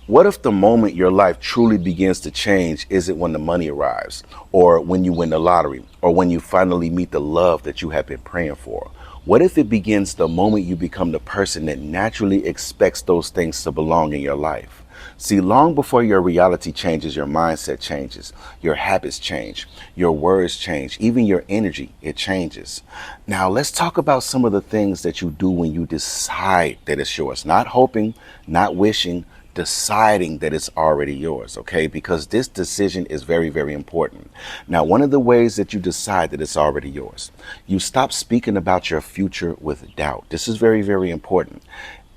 What if the moment your life truly begins to change isn't when the money arrives, or when you win the lottery, or when you finally meet the love that you have been praying for? What if it begins the moment you become the person that naturally expects those things to belong in your life? See, long before your reality changes, your mindset changes, your habits change, your words change, even your energy, it changes. Now, let's talk about some of the things that you do when you decide that it's yours. Not hoping, not wishing, deciding that it's already yours, okay? Because this decision is very, very important. Now, one of the ways that you decide that it's already yours, you stop speaking about your future with doubt. This is very, very important.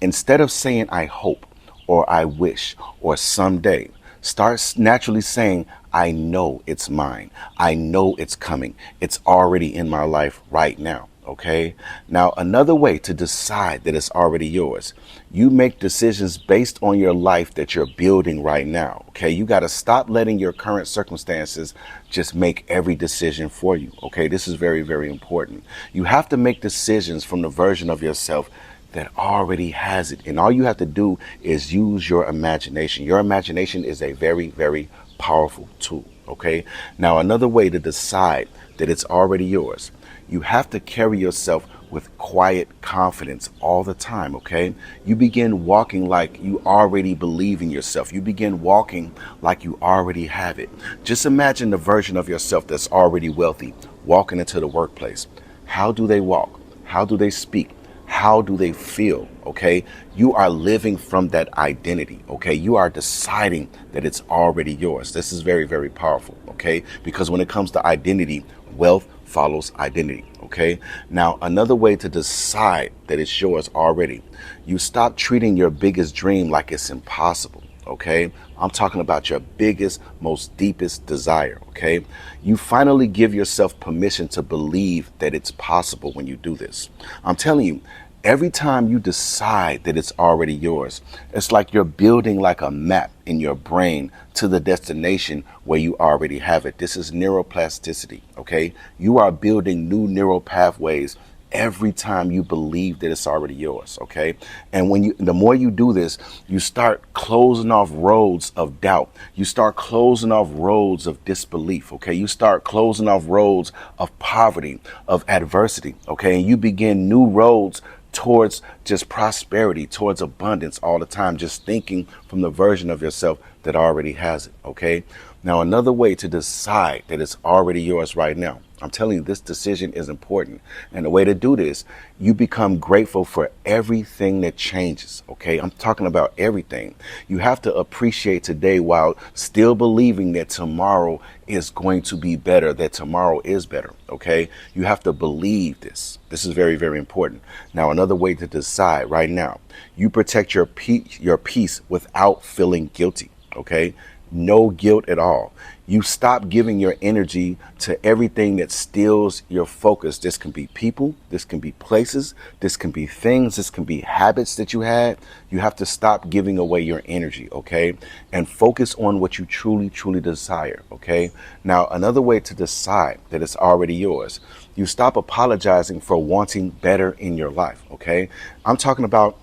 Instead of saying, I hope, or I wish, or someday, start naturally saying, I know it's mine. I know it's coming. It's already in my life right now. Okay. Now, another way to decide that it's already yours, you make decisions based on your life that you're building right now. Okay. You got to stop letting your current circumstances just make every decision for you. Okay. This is very, very important. You have to make decisions from the version of yourself that already has it. And all you have to do is use your imagination. Your imagination is a very, very powerful tool. Okay. Now, another way to decide that it's already yours, you have to carry yourself with quiet confidence all the time, okay? You begin walking like you already believe in yourself. You begin walking like you already have it. Just imagine the version of yourself that's already wealthy walking into the workplace. How do they walk? How do they speak? How do they feel? Okay, you are living from that identity. Okay, you are deciding that it's already yours. This is very, very powerful. Okay, because when it comes to identity, wealth follows identity. Okay, now another way to decide that it's yours already, you stop treating your biggest dream like it's impossible. Okay, I'm talking about your biggest, most deepest desire. Okay, you finally give yourself permission to believe that it's possible when you do this. I'm telling you, every time you decide that it's already yours, it's like you're building like a map in your brain to the destination where you already have it. This is neuroplasticity. Okay, you are building new neural pathways every time you believe that it's already yours. Okay, and the more you do this, you start closing off roads of doubt. You start closing off roads of disbelief. Okay, you start closing off roads of poverty, of adversity. Okay, and you begin new roads towards just prosperity, towards abundance all the time, just thinking from the version of yourself that already has it. Okay, now another way to decide that it's already yours right now, I'm telling you, this decision is important. And the way to do this, you become grateful for everything that changes. Okay, I'm talking about everything. You have to appreciate today while still believing that tomorrow is going to be better, that tomorrow is better. Okay, you have to believe this. This is very, very important. Now, another way to decide right now, you protect your peace without feeling guilty. Okay, no guilt at all. You stop giving your energy to everything that steals your focus. This can be people, this can be places, this can be things, this can be habits that you had. You have to stop giving away your energy, okay? And focus on what you truly, truly desire, okay? Now, another way to decide that it's already yours, you stop apologizing for wanting better in your life, okay? I'm talking about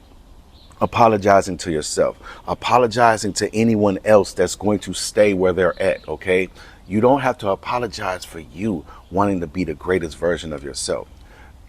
apologizing to yourself, apologizing to anyone else that's going to stay where they're at, okay? You don't have to apologize for you wanting to be the greatest version of yourself,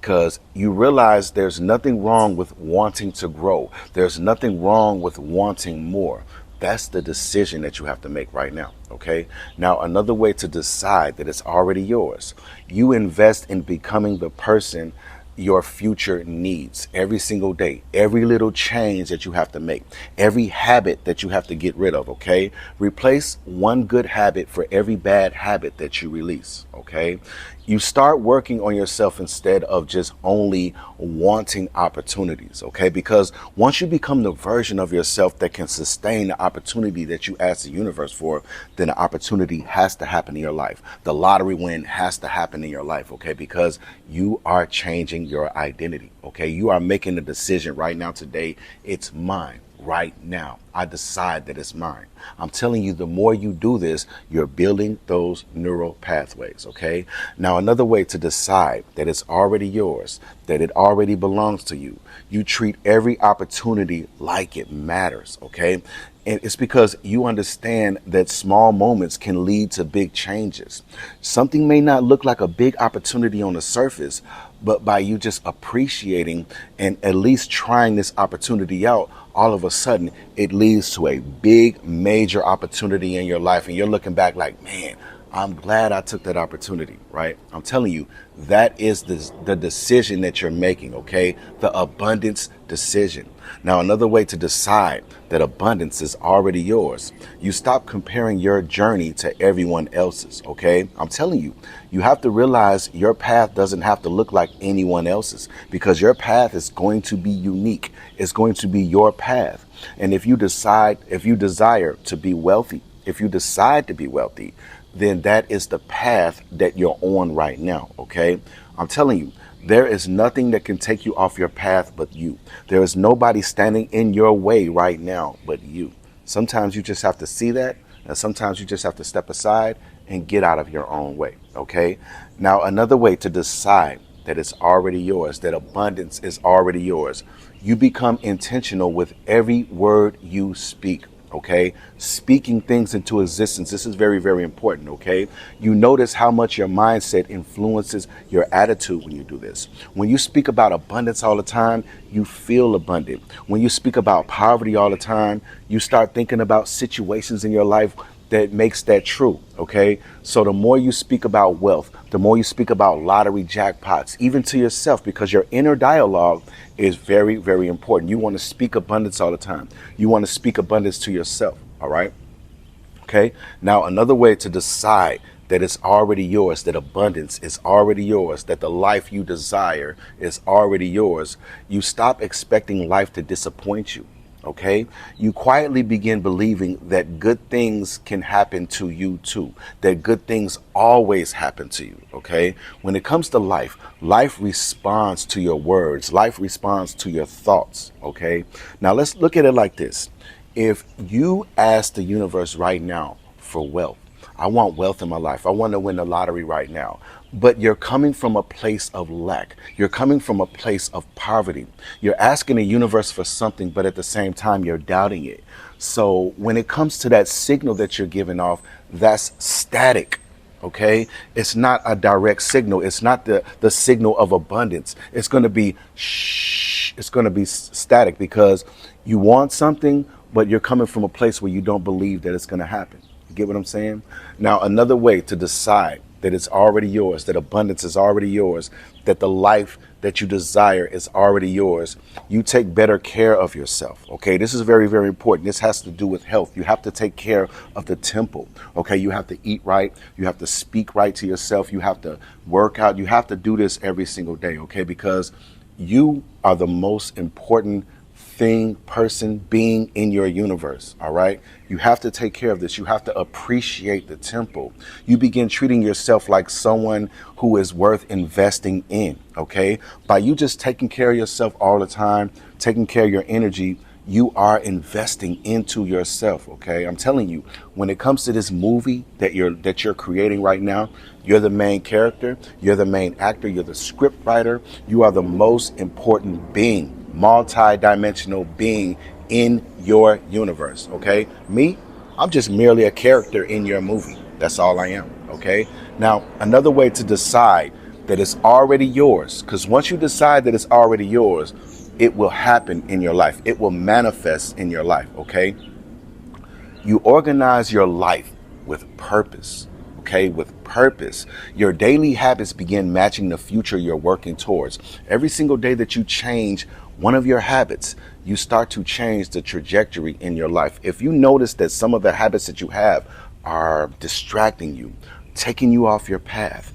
because you realize there's nothing wrong with wanting to grow. There's nothing wrong with wanting more. That's the decision that you have to make right now, okay? Now, another way to decide that it's already yours, you invest in becoming the person your future needs every single day, every little change that you have to make, every habit that you have to get rid of, okay? Replace one good habit for every bad habit that you release, okay? You start working on yourself instead of just only wanting opportunities, okay? Because once you become the version of yourself that can sustain the opportunity that you ask the universe for, then the opportunity has to happen in your life. The lottery win has to happen in your life, okay? Because you are changing your identity, okay? You are making a decision right now today. It's mine. Right now, I decide that it's mine. I'm telling you, the more you do this, you're building those neural pathways, okay? Now, another way to decide that it's already yours, that it already belongs to you, you treat every opportunity like it matters, okay? And it's because you understand that small moments can lead to big changes. Something may not look like a big opportunity on the surface, but by you just appreciating and at least trying this opportunity out, all of a sudden it leads to a big, major opportunity in your life. And you're looking back like, man, I'm glad I took that opportunity, right? I'm telling you, that is the decision that you're making, okay? The abundance decision. Now, another way to decide that abundance is already yours, you stop comparing your journey to everyone else's, okay? I'm telling you, you have to realize your path doesn't have to look like anyone else's, because your path is going to be unique. It's going to be your path. And if you desire to be wealthy, if you decide to be wealthy, then that is the path that you're on right now, okay? I'm telling you, there is nothing that can take you off your path but you. There is nobody standing in your way right now but you. Sometimes you just have to see that, and sometimes you just have to step aside and get out of your own way, okay? Now, another way to decide that it's already yours, that abundance is already yours, you become intentional with every word you speak. Okay, speaking things into existence. This is very, very important. Okay, you notice how much your mindset influences your attitude when you do this. When you speak about abundance all the time, you feel abundant. When you speak about poverty all the time, you start thinking about situations in your life that makes that true. Okay, so the more you speak about wealth, the more you speak about lottery jackpots, even to yourself, because your inner dialogue is very, very important. You want to speak abundance all the time. You want to speak abundance to yourself. All right. Okay. Now, another way to decide that it's already yours, that abundance is already yours, that the life you desire is already yours, you stop expecting life to disappoint you. Okay, you quietly begin believing that good things can happen to you too, that good things always happen to you. Okay, when it comes to life, life responds to your words, life responds to your thoughts. Okay, now let's look at it like this. If you ask the universe right now for wealth, I want wealth in my life, I want to win the lottery right now, but you're coming from a place of lack. You're coming from a place of poverty. You're asking the universe for something, but at the same time, you're doubting it. So when it comes to that signal that you're giving off, that's static. Okay, it's not a direct signal. It's not the signal of abundance. It's going to be shh. It's going to be static, because you want something, but you're coming from a place where you don't believe that it's going to happen. You get what I'm saying? Now, another way to decide that it's already yours, that abundance is already yours, that the life that you desire is already yours, you take better care of yourself. Okay, this is very, very important. This has to do with health. You have to take care of the temple. Okay, you have to eat right. You have to speak right to yourself. You have to work out. You have to do this every single day. Okay, because you are the most important person, being in your universe. All right. You have to take care of this. You have to appreciate the temple. You begin treating yourself like someone who is worth investing in. Okay. By you just taking care of yourself all the time, taking care of your energy, you are investing into yourself. Okay. I'm telling you, when it comes to this movie that you're creating right now, you're the main character, you're the main actor, you're the script writer, you are the most important being, multi-dimensional being in your universe. Okay, me, I'm just merely a character in your movie. That's all I am. Okay, now another way to decide that it's already yours, because once you decide that it's already yours, it will happen in your life. It will manifest in your life. Okay, you organize your life with purpose. Okay, with purpose. Your daily habits begin matching the future you're working towards. Every single day that you change one of your habits, you start to change the trajectory in your life. If you notice that some of the habits that you have are distracting you, taking you off your path,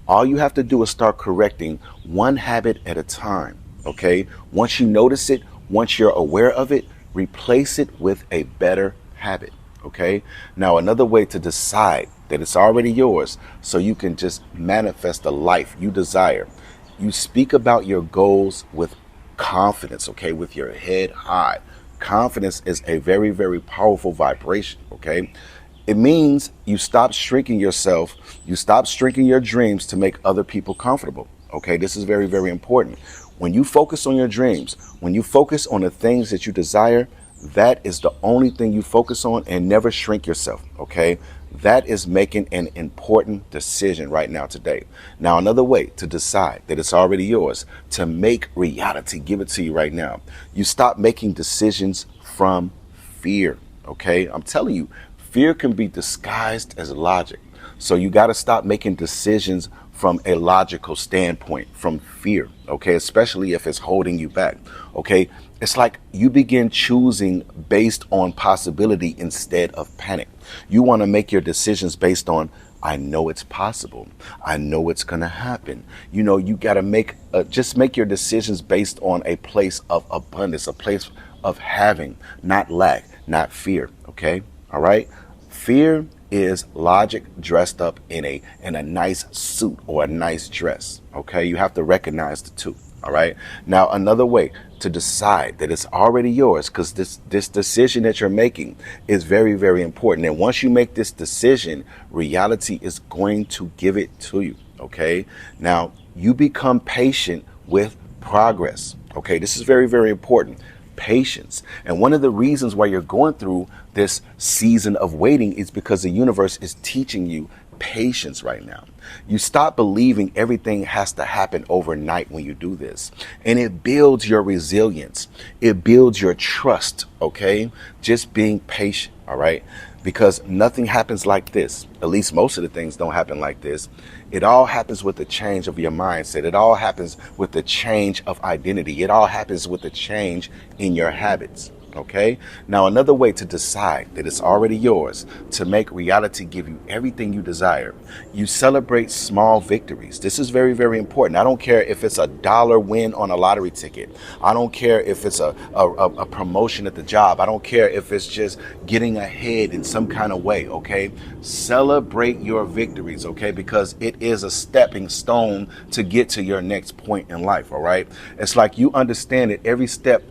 all you have to do is start correcting one habit at a time. Okay, once you notice it, once you're aware of it, replace it with a better habit. Okay, now another way to decide that it's already yours, so you can just manifest the life you desire. You speak about your goals with confidence, okay, with your head high. Confidence is a very, very powerful vibration, okay? It means you stop shrinking yourself, you stop shrinking your dreams to make other people comfortable, okay? This is very, very important. When you focus on your dreams, when you focus on the things that you desire, That is the only thing you focus on, and never shrink yourself, okay? That is making an important decision right now today. Now, another way to decide that it's already yours, to make reality give it to you right now. You stop making decisions from fear, okay? I'm telling you, fear can be disguised as logic. So you got to stop making decisions from a logical standpoint, from fear, okay? Especially if it's holding you back, okay? It's like you begin choosing based on possibility instead of panic. You want to make your decisions based on, I know it's possible. I know it's going to happen. You know, you got to just make your decisions based on a place of abundance, a place of having, not lack, not fear, okay? All right? Fear is logic dressed up in a nice suit or a nice dress. Okay, you have to recognize the two. All right. Now, another way to decide that it's already yours, because this decision that you're making is very, very important. And once you make this decision, reality is going to give it to you. Okay. Now, you become patient with progress. Okay, this is very, very important. Patience. And one of the reasons why you're going through this season of waiting is because the universe is teaching you patience right now. You stop believing everything has to happen overnight when you do this. And it builds your resilience. It builds your trust, okay? Just being patient, all right? Because nothing happens like this. At least most of the things don't happen like this. It all happens with the change of your mindset. It all happens with the change of identity. It all happens with the change in your habits. Okay. Now, another way to decide that it's already yours, to make reality give you everything you desire, you celebrate small victories. This is very, very important. I don't care if it's $1 win on a lottery ticket. I don't care if it's a promotion at the job. I don't care if it's just getting ahead in some kind of way. Okay. Celebrate your victories. Okay. Because it is a stepping stone to get to your next point in life. All right. It's like you understand that every step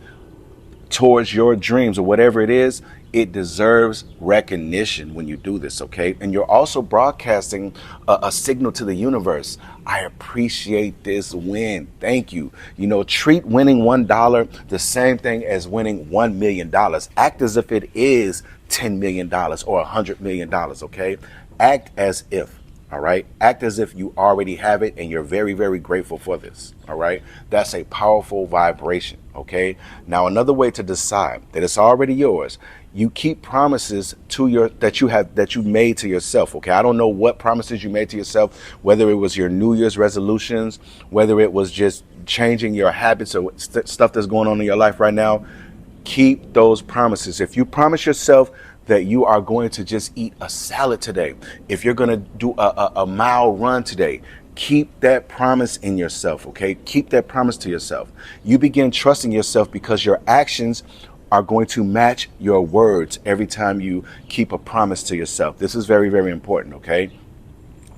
towards your dreams or whatever it is, it deserves recognition when you do this, okay? And you're also broadcasting a signal to the universe. I appreciate this win. Thank you. You know, treat winning $1 the same thing as winning $1 million. Act as if it is $10 million or $100 million, okay? Act as if. All right. Act as if you already have it and you're very, very grateful for this. All right. That's a powerful vibration. OK. Now, another way to decide that it's already yours. You keep promises that you made to yourself. OK. I don't know what promises you made to yourself, whether it was your New Year's resolutions, whether it was just changing your habits or stuff that's going on in your life right now. Keep those promises. If you promise yourself that you are going to just eat a salad today, if you're going to do a mile run today, keep that promise in yourself, okay? Keep that promise to yourself. You begin trusting yourself because your actions are going to match your words every time you keep a promise to yourself. This is very, very important, okay?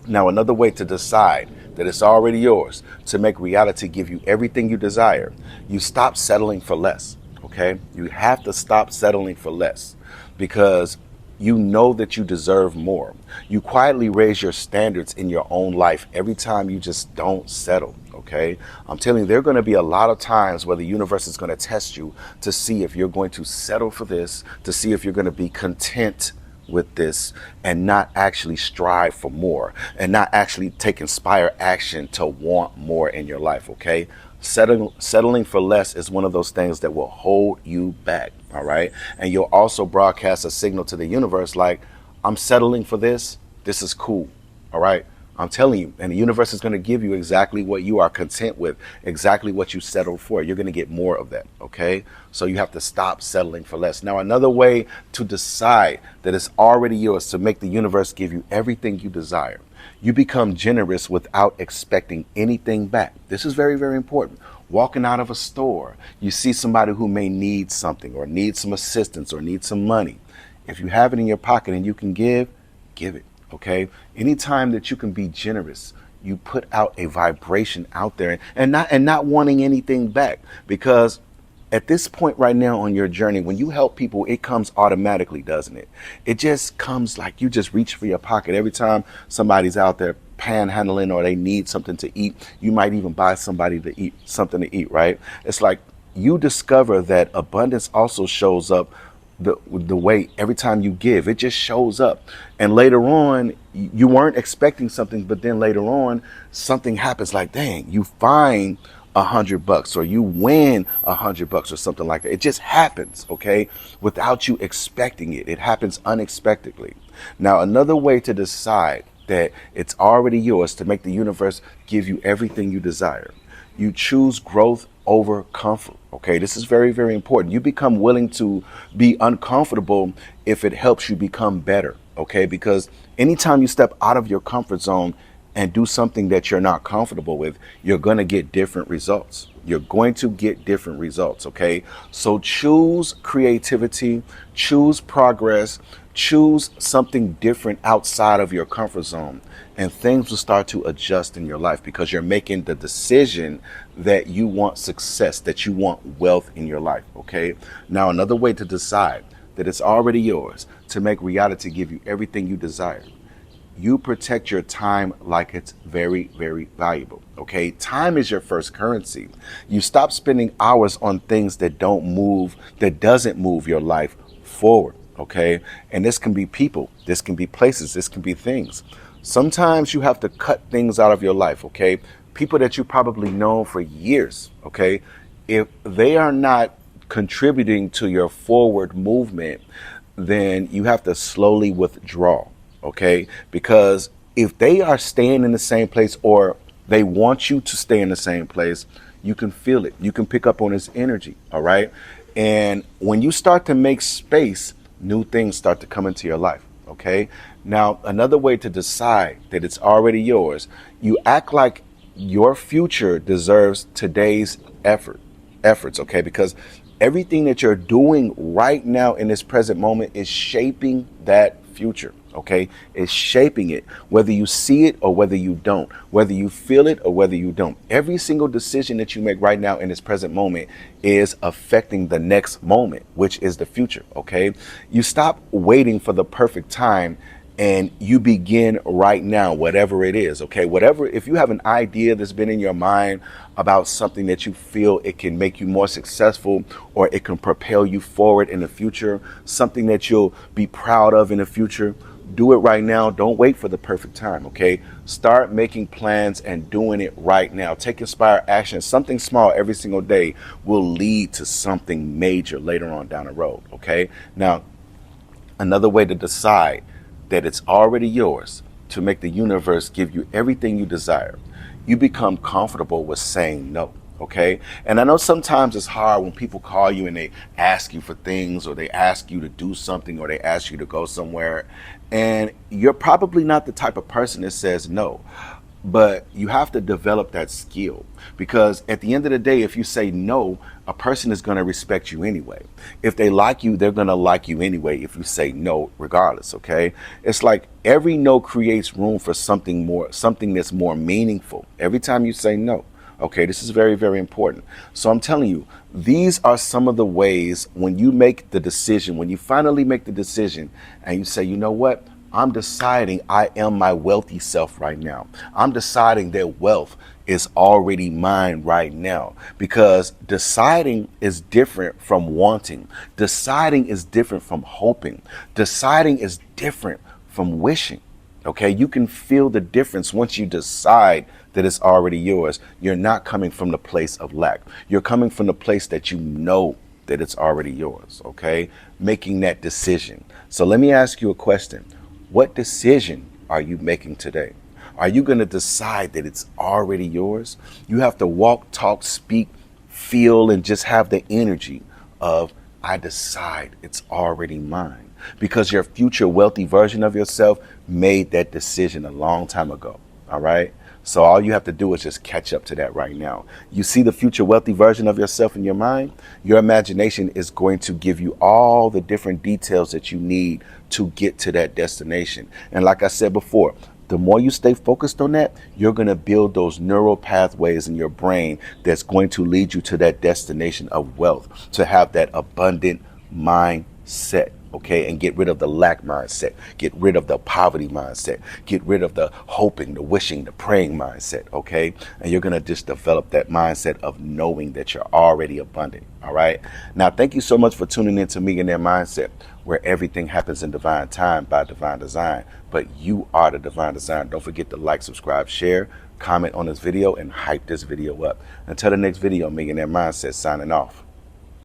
Now, another way to decide that it's already yours, to make reality give you everything you desire, you stop settling for less, okay? You have to stop settling for less, because you know that you deserve more. You quietly raise your standards in your own life every time you just don't settle, okay? I'm telling you, there are going to be a lot of times where the universe is going to test you to see if you're going to settle for this, to see if you're going to be content with this and not actually strive for more and not actually take inspired action to want more in your life, okay? Settling for less is one of those things that will hold you back, all right? And you'll also broadcast a signal to the universe like, I'm settling for this. This is cool, all right? I'm telling you, and the universe is going to give you exactly what you are content with, exactly what you settled for. You're going to get more of that, okay? So you have to stop settling for less. Now, another way to decide that it's already yours, to make the universe give you everything you desire. You become generous without expecting anything back. This is very, very important. Walking out of a store, you see somebody who may need something or need some assistance or need some money. If you have it in your pocket and you can give it, okay? Anytime that you can be generous, you put out a vibration out there and not wanting anything back, because at this point right now on your journey, when you help people, it comes automatically, doesn't it? It just comes like you just reach for your pocket. Every time somebody's out there panhandling or they need something to eat, you might even buy somebody to eat something to eat, right? It's like you discover that abundance also shows up the way every time you give, it just shows up. And later on, you weren't expecting something, but then later on, something happens like, dang, you find $100 or you win $100 or something like that. It just happens, okay, without you expecting it. It happens unexpectedly. Now, another way to decide that it's already yours, to make the universe give you everything you desire, you choose growth over comfort. Okay, this is very, very important. You become willing to be uncomfortable if it helps you become better. Okay, because anytime you step out of your comfort zone and do something that you're not comfortable with, you're going to get different results. You're going to get different results. Okay, so choose creativity, choose progress, choose something different outside of your comfort zone, and things will start to adjust in your life because you're making the decision that you want success, that you want wealth in your life. Okay, now another way to decide that it's already yours, to make reality give you everything you desire, you protect your time like it's very, very valuable. Okay, time is your first currency. You stop spending hours on things that doesn't move your life forward. Okay, and this can be people, this can be places, this can be things. Sometimes you have to cut things out of your life. Okay, people that you probably know for years. Okay, if they are not contributing to your forward movement, then you have to slowly withdraw. Okay, because if they are staying in the same place or they want you to stay in the same place, you can feel it. You can pick up on its energy. All right, and when you start to make space, new things start to come into your life. Okay, now another way to decide that it's already yours, you act like your future deserves today's efforts. Okay, because everything that you're doing right now in this present moment is shaping that future. Okay, it's shaping it, whether you see it or whether you don't, whether you feel it or whether you don't. Every single decision that you make right now in this present moment is affecting the next moment, which is the future. Okay, you stop waiting for the perfect time and you begin right now, whatever it is. Okay, whatever, if you have an idea that's been in your mind about something that you feel it can make you more successful or it can propel you forward in the future, something that you'll be proud of in the future, do it right now. Don't wait for the perfect time. Okay, start making plans and doing it right now. Take inspired action. Something small every single day will lead to something major later on down the road. Okay, now another way to decide that it's already yours, to make the universe give you everything you desire, you become comfortable with saying no. Okay, and I know sometimes it's hard when people call you and they ask you for things or they ask you to do something or they ask you to go somewhere, and you're probably not the type of person that says no. But you have to develop that skill, because at the end of the day, if you say no, a person is going to respect you anyway. If they like you, they're going to like you anyway if you say no, regardless. Okay, it's like every no creates room for something more, something that's more meaningful every time you say no. Okay, this is very, very important. So I'm telling you, these are some of the ways when you make the decision, when you finally make the decision and you say, you know what? I'm deciding I am my wealthy self right now. I'm deciding that wealth is already mine right now, because deciding is different from wanting. Deciding is different from hoping. Deciding is different from wishing. Okay, you can feel the difference once you decide that it's already yours. You're not coming from the place of lack. You're coming from the place that you know that it's already yours. Okay, making that decision. So let me ask you a question. What decision are you making today? Are you going to decide that it's already yours? You have to walk, talk, speak, feel, and just have the energy of, I decide it's already mine. Because your future wealthy version of yourself made that decision a long time ago. All right. So all you have to do is just catch up to that right now. You see the future wealthy version of yourself in your mind. Your imagination is going to give you all the different details that you need to get to that destination. And like I said before, the more you stay focused on that, you're going to build those neural pathways in your brain that's going to lead you to that destination of wealth, to have that abundant mindset. okay, and get rid of the lack mindset, get rid of the poverty mindset, get rid of the hoping, the wishing, the praying mindset, okay? And you're going to just develop that mindset of knowing that you're already abundant, all right? Now, thank you so much for tuning in to Millionaire Mindset, where everything happens in divine time by divine design, but you are the divine design. Don't forget to like, subscribe, share, comment on this video, and hype this video up. Until the next video, Millionaire Mindset signing off.